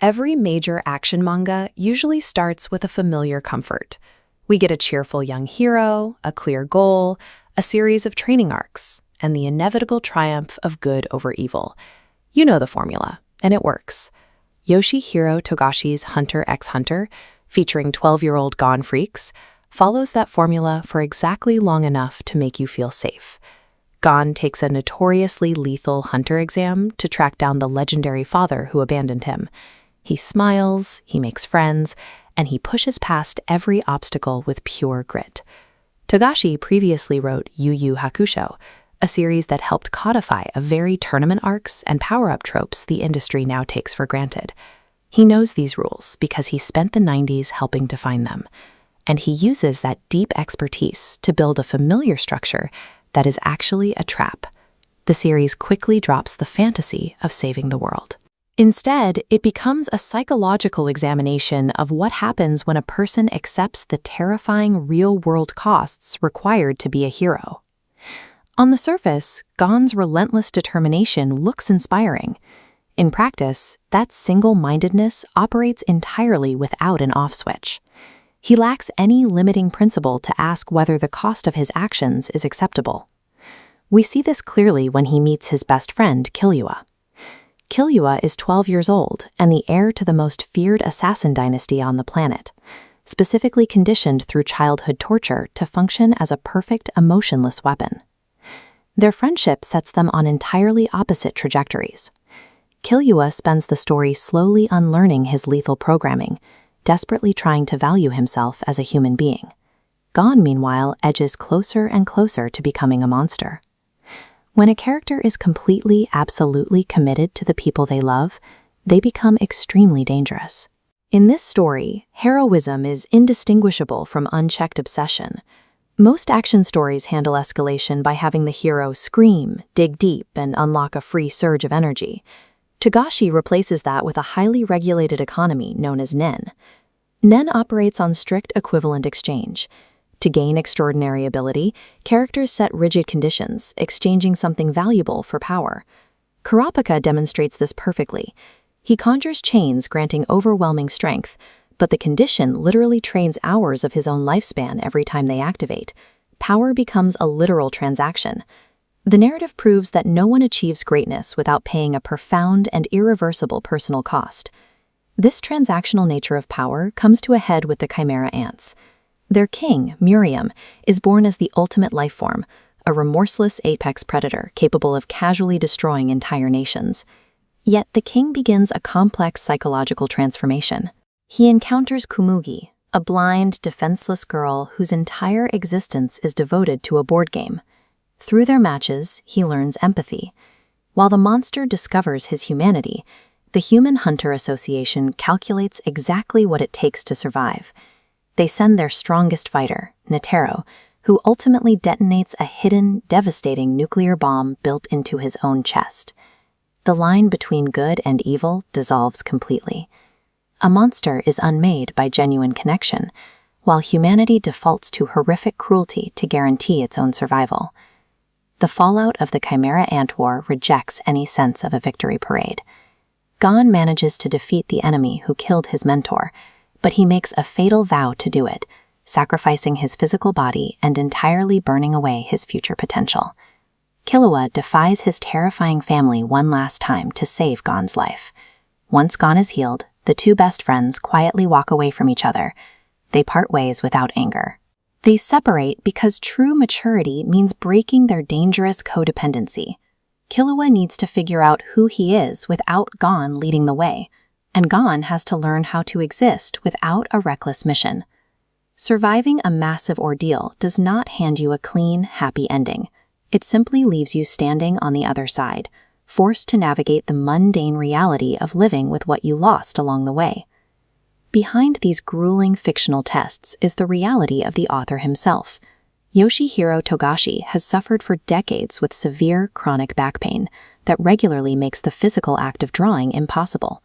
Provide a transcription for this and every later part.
Every major action manga usually starts with a familiar comfort. We get a cheerful young hero, a clear goal, a series of training arcs, and the inevitable triumph of good over evil. You know the formula, and it works. Yoshihiro Togashi's Hunter x Hunter, featuring 12-year-old Gon freaks, follows that formula for exactly long enough to make you feel safe. Gon takes a notoriously lethal Hunter exam to track down the legendary father who abandoned him. He smiles, he makes friends, and he pushes past every obstacle with pure grit. Togashi previously wrote Yu Yu Hakusho, a series that helped codify a very tournament arcs and power-up tropes the industry now takes for granted. He knows these rules because he spent the 90s helping define them, and he uses that deep expertise to build a familiar structure that is actually a trap. The series quickly drops the fantasy of saving the world. Instead, it becomes a psychological examination of what happens when a person accepts the terrifying real-world costs required to be a hero. On the surface, Gon's relentless determination looks inspiring. In practice, that single-mindedness operates entirely without an off switch. He lacks any limiting principle to ask whether the cost of his actions is acceptable. We see this clearly when he meets his best friend, Killua. Killua is 12 years old and the heir to the most feared assassin dynasty on the planet, specifically conditioned through childhood torture to function as a perfect, emotionless weapon. Their friendship sets them on entirely opposite trajectories. Killua spends the story slowly unlearning his lethal programming, desperately trying to value himself as a human being. Gon, meanwhile, edges closer and closer to becoming a monster. When a character is completely, absolutely committed to the people they love, they become extremely dangerous. In this story, heroism is indistinguishable from unchecked obsession. Most action stories handle escalation by having the hero scream, dig deep, and unlock a free surge of energy. Togashi replaces that with a highly regulated economy known as Nen. Nen operates on strict equivalent exchange. To gain extraordinary ability, characters set rigid conditions, exchanging something valuable for power. Kurapika demonstrates this perfectly. He conjures chains granting overwhelming strength, but the condition literally trains hours of his own lifespan every time they activate. Power becomes a literal transaction. The narrative proves that no one achieves greatness without paying a profound and irreversible personal cost. This transactional nature of power comes to a head with the Chimera Ants. Their king, Meruem, is born as the ultimate life form, a remorseless apex predator capable of casually destroying entire nations. Yet the king begins a complex psychological transformation. He encounters Komugi, a blind, defenseless girl whose entire existence is devoted to a board game. Through their matches, he learns empathy. While the monster discovers his humanity, the Human Hunter Association calculates exactly what it takes to survive. They send their strongest fighter, Netero, who ultimately detonates a hidden, devastating nuclear bomb built into his own chest. The line between good and evil dissolves completely. A monster is unmade by genuine connection, while humanity defaults to horrific cruelty to guarantee its own survival. The fallout of the Chimera Ant War rejects any sense of a victory parade. Gon manages to defeat the enemy who killed his mentor, but he makes a fatal vow to do it, sacrificing his physical body and entirely burning away his future potential. Killua defies his terrifying family one last time to save Gon's life. Once Gon is healed, the two best friends quietly walk away from each other. They part ways without anger. They separate because true maturity means breaking their dangerous codependency. Killua needs to figure out who he is without Gon leading the way, and Gon has to learn how to exist without a reckless mission. Surviving a massive ordeal does not hand you a clean, happy ending. It simply leaves you standing on the other side, forced to navigate the mundane reality of living with what you lost along the way. Behind these grueling fictional tests is the reality of the author himself. Yoshihiro Togashi has suffered for decades with severe chronic back pain that regularly makes the physical act of drawing impossible.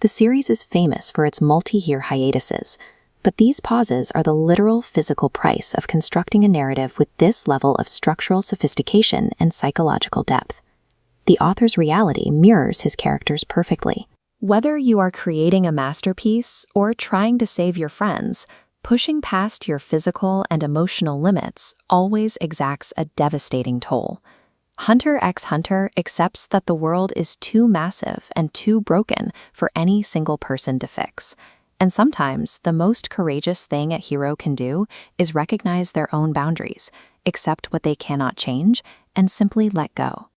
The series is famous for its multi-year hiatuses, but these pauses are the literal physical price of constructing a narrative with this level of structural sophistication and psychological depth. The author's reality mirrors his characters perfectly. Whether you are creating a masterpiece or trying to save your friends, pushing past your physical and emotional limits always exacts a devastating toll. Hunter x Hunter accepts that the world is too massive and too broken for any single person to fix. And sometimes the most courageous thing a hero can do is recognize their own boundaries, accept what they cannot change, and simply let go.